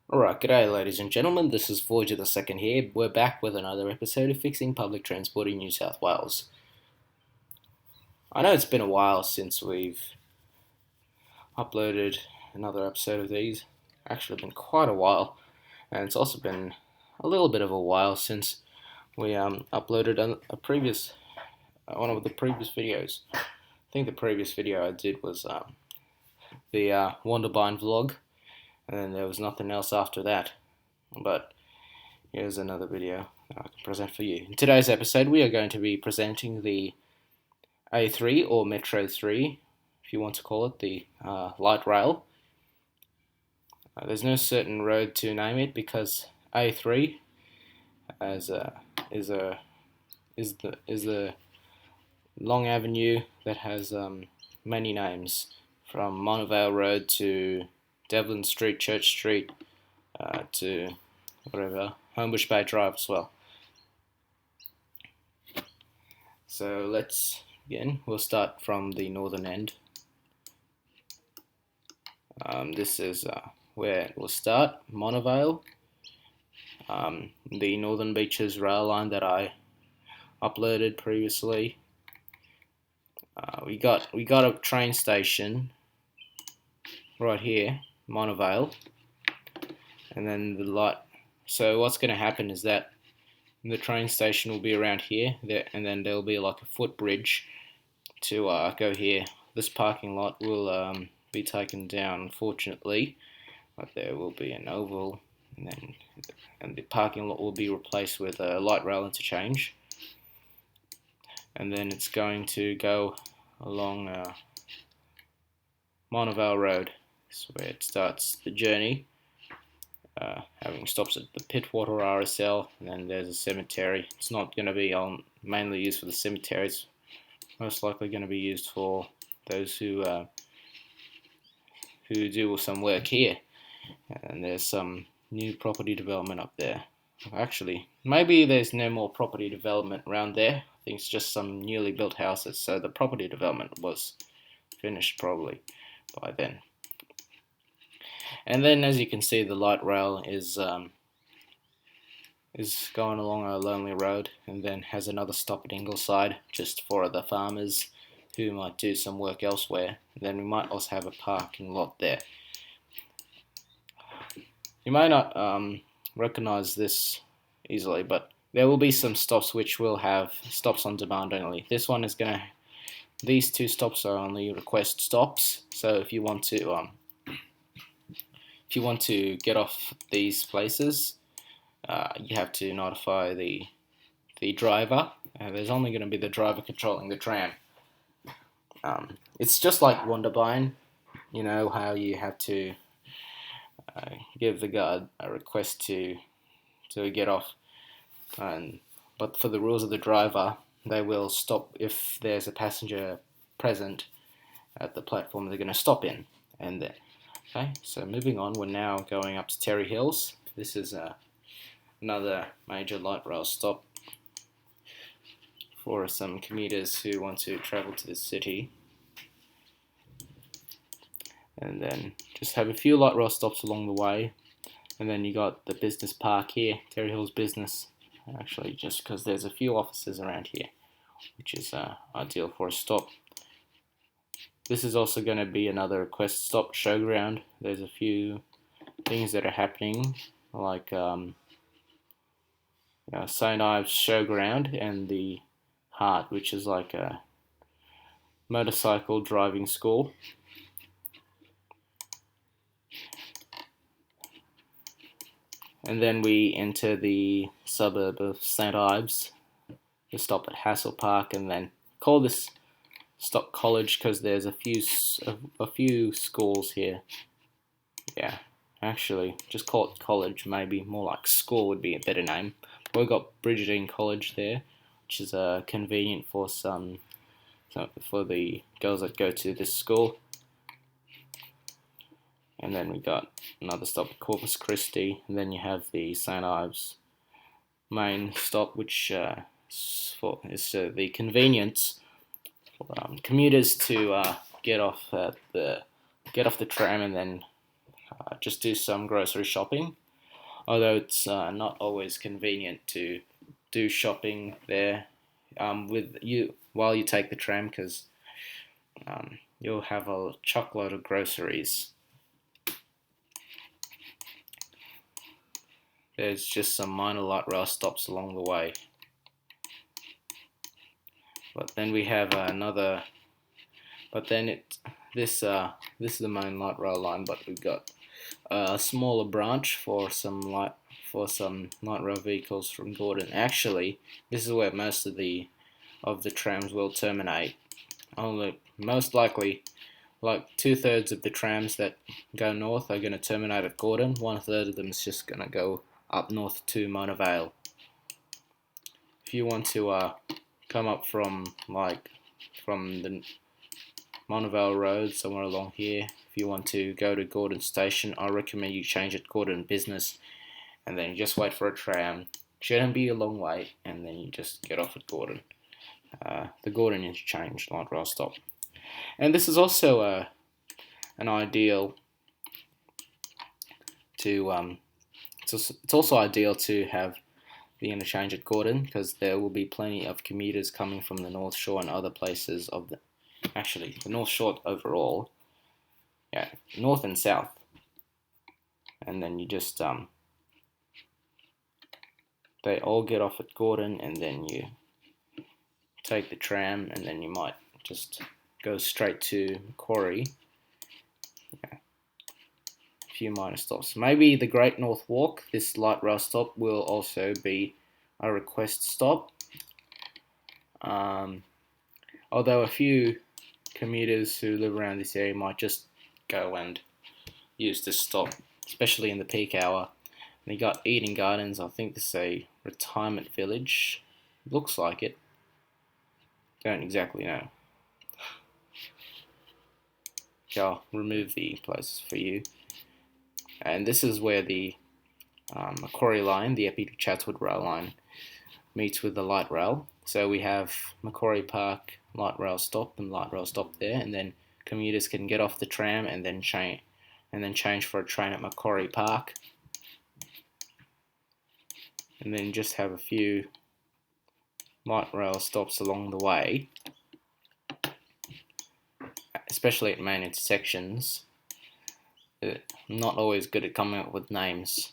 Alright, g'day ladies and gentlemen, this is Voyager the Second here. We're back with another episode of Fixing Public Transport in New South Wales. I know it's been a while since we've uploaded another episode of these. Actually been quite a while, and it's also been a little bit of a while since we uploaded one of the previous videos. I think the previous video I did was the Wonderbine vlog, and then there was nothing else after that. But here's another video that I can present for you. In today's episode, we are going to be presenting the A3 or Metro 3, if you want to call it, the light rail. There's no certain road to name it because A3 is the long avenue that has many names, from Monavale Road to Devlin Street, Church Street, to whatever, Homebush Bay Drive as well. So let's begin. We'll start from the northern end. This is where we'll start, Monavale. The Northern Beaches rail line that I uploaded previously. We got a train station right here, Monavale, and then the light. So what's going to happen is that the train station will be around here, and then there'll be like a footbridge to go here. This parking lot will be taken down, unfortunately, but there will be an oval, and the parking lot will be replaced with a light rail interchange, and then it's going to go along Monavale Road. This is where it starts the journey, having stops at the Pittwater RSL, and then there's a cemetery. It's not going to be mainly used for the cemetery. It's most likely going to be used for those who do some work here. And there's some new property development up there. Actually, maybe there's no more property development around there. I think it's just some newly built houses, so the property development was finished probably by then. And then, as you can see, the light rail is going along a lonely road, and then has another stop at Ingleside, just for the farmers who might do some work elsewhere. And then we might also have a parking lot there. You may not recognise this easily, but there will be some stops which will have stops on demand only. This one is these two stops are only request stops. So if you want to get off these places, you have to notify the driver. There's only going to be the driver controlling the tram. It's just like Wonderbine, you know how you have to give the guard a request to get off, but for the rules of the driver, they will stop if there's a passenger present at the platform they're going to stop in. And okay, so moving on, we're now going up to Terry Hills. This is another major light rail stop for some commuters who want to travel to the city. And then just have a few light rail stops along the way. And then you got the business park here, Terry Hills Business, actually, just because there's a few offices around here, which is ideal for a stop. This is also going to be another request stop, showground. There's a few things that are happening, like St. Ives Showground and the Heart, which is like a motorcycle driving school. And then we enter the suburb of St. Ives. We stop at Hassel Park, and then call this stop College because there's a few schools here. Yeah, actually, just call it College. Maybe more like school would be a better name. We've got Bridgetine College there, which is convenient for for the girls that go to this school. And then we got another stop at Corpus Christi, and then you have the St. Ives main stop, which is the convenience for commuters to get off the tram and then just do some grocery shopping. Although it's not always convenient to do shopping there with you while you take the tram, because you'll have a chockload of groceries. There's just some minor light rail stops along the way. But then we have another. But then this is the main light rail line. But we've got a smaller branch for some light rail vehicles from Gordon. Actually, this is where most of the trams will terminate. Only most likely, like 2/3 of the trams that go north are going to terminate at Gordon. 1/3 of them is just going to go up north to Mona Vale. If you want to come up from the Mona Vale Road, somewhere along here, if you want to go to Gordon Station, I recommend you change at Gordon Business, and then you just wait for a tram. Shouldn't be a long wait, and then you just get off at Gordon. The Gordon Interchange light rail stop. And this is also an ideal to it's also ideal to have the interchange at Gordon, because there will be plenty of commuters coming from the North Shore and other places of the North Shore overall, north and south, and then you just they all get off at Gordon, and then you take the tram, and then you might just go straight to Macquarie. A few minor stops. Maybe the Great North Walk, this light rail stop, will also be a request stop. Although a few commuters who live around this area might just go and use this stop, especially in the peak hour. And you got Eden Gardens. I think this is a retirement village. Looks like it. Don't exactly know. Okay, I'll remove the places for you. And this is where the Macquarie line, the Epping Chatswood rail line, meets with the light rail. So we have Macquarie Park light rail stop and light rail stop there, and then commuters can get off the tram and then change for a train at Macquarie Park, and then just have a few light rail stops along the way, especially at main intersections. I'm not always good at coming up with names.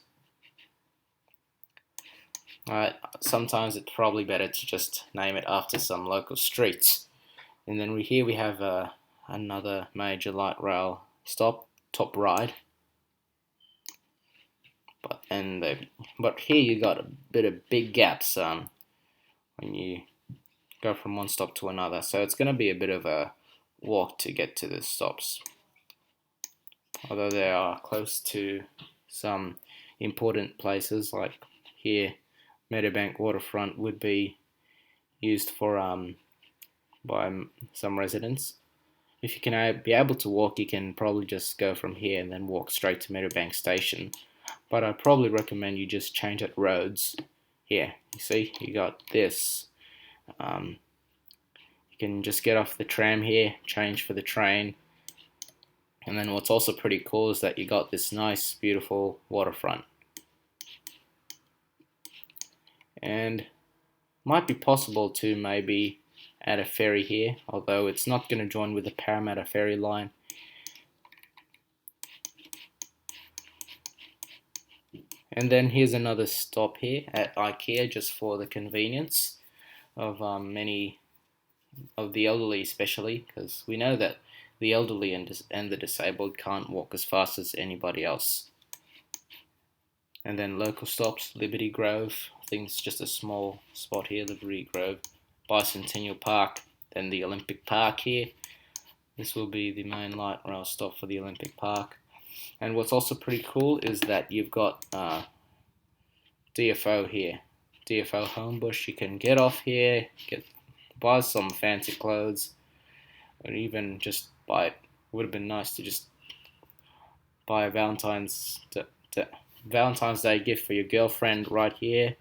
Sometimes it's probably better to just name it after some local streets. And then here we have another major light rail stop, Top Ride. But here you got a bit of big gaps when you go from one stop to another. So it's going to be a bit of a walk to get to the stops. Although they are close to some important places, like here, Meadowbank Waterfront would be used for by some residents. If you can be able to walk, you can probably just go from here and then walk straight to Meadowbank Station. But I probably recommend you just change at roads. Here, you see, you got this. You can just get off the tram here, change for the train. And then what's also pretty cool is that you got this nice, beautiful waterfront. And might be possible to maybe add a ferry here, although it's not going to join with the Parramatta ferry line. And then here's another stop here at IKEA, just for the convenience of many of the elderly, especially, because we know that the elderly and the disabled can't walk as fast as anybody else. And then local stops, Liberty Grove, I think it's just a small spot here, Liberty Grove, Bicentennial Park, then the Olympic Park here. This will be the main light rail stop for the Olympic Park. And what's also pretty cool is that you've got DFO here, DFO Homebush. You can get off here, buy some fancy clothes, or even just buy it. Would have been nice to just buy a Valentine's Day gift for your girlfriend right here.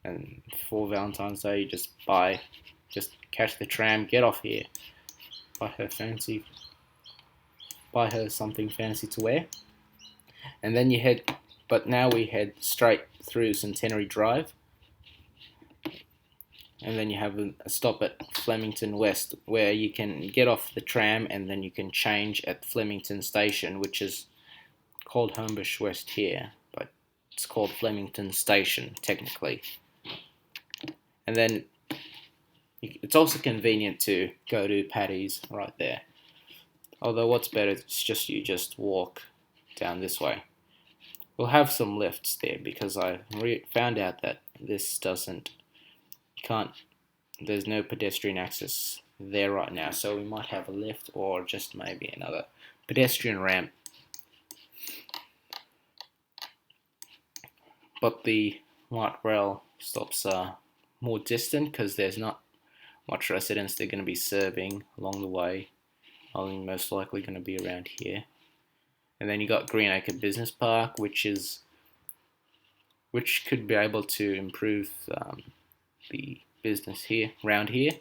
And for Valentine's Day, you just catch the tram, get off here, buy buy her something fancy to wear. And then you head, but now we head straight through Centenary Drive, and then you have a stop at Flemington West, where you can get off the tram and then you can change at Flemington Station, which is called Homebush West here, but it's called Flemington Station technically. And then it's also convenient to go to Paddy's right there. Although what's better is you just walk down this way. We'll have some lifts there because I found out that this there's no pedestrian access there right now, so we might have a lift or just maybe another pedestrian ramp. But the light rail stops are more distant because there's not much residents they're going to be serving along the way. Only most likely going to be around here. And then you got Greenacre Business Park, which could be able to improve the business here, around here.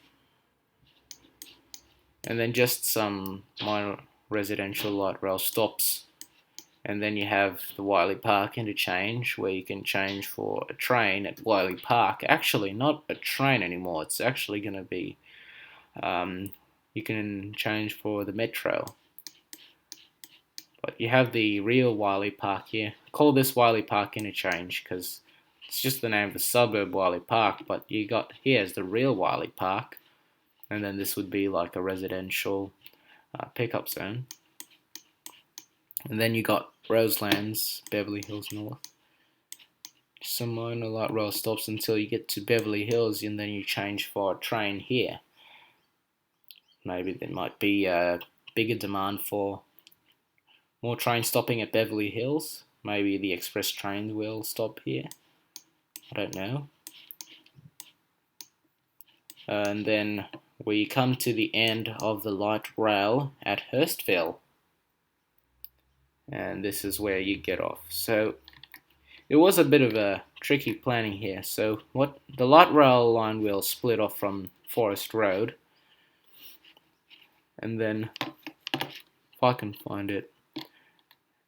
And then just some minor residential light rail stops. And then you have the Wiley Park interchange, where you can change for a train at Wiley Park. Actually, not a train anymore. It's actually going to be, you can change for the Metro. But you have the real Wiley Park here. I call this Wiley Park interchange because it's just the name of the suburb, Wiley Park. But you got here's the real Wiley Park, and then this would be like a residential pickup zone. And then you got Roselands, Beverly Hills North. Some minor light rail stops until you get to Beverly Hills, and then you change for a train here. Maybe there might be a bigger demand for more train stopping at Beverly Hills. Maybe the express train will stop here. I don't know. And then we come to the end of the light rail at Hurstville. And this is where you get off. So it was a bit of a tricky planning here. So the light rail line will split off from Forest Road, and then if I can find it,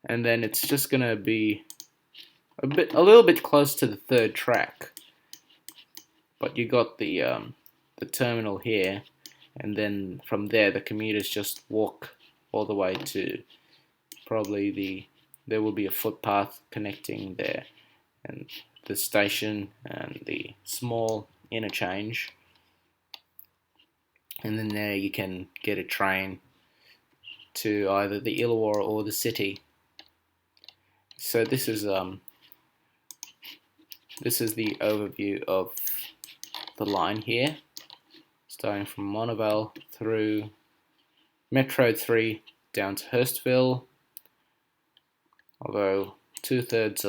and then it's just gonna be a little bit close to the third track. But you got the terminal here, and then from there the commuters just walk all the way to probably there will be a footpath connecting there and the station and the small interchange, and then there you can get a train to either the Illawarra or the city. So this is the overview of the line here, starting from Monavale through Metroad 3 down to Hurstville. Although 2/3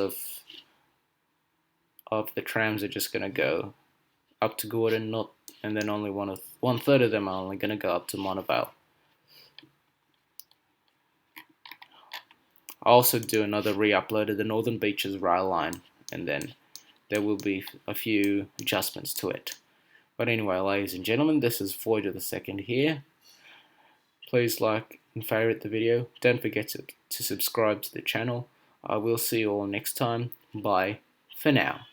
of the trams are just going to go up to Gordon, and then only 1/3 of them are only going to go up to Monavale. I'll also do another re-upload of the Northern Beaches rail line, and then there will be a few adjustments to it. But anyway, ladies and gentlemen, this is Void of the Second here. Please like and favorite the video. Don't forget to subscribe to the channel. I will see you all next time. Bye for now.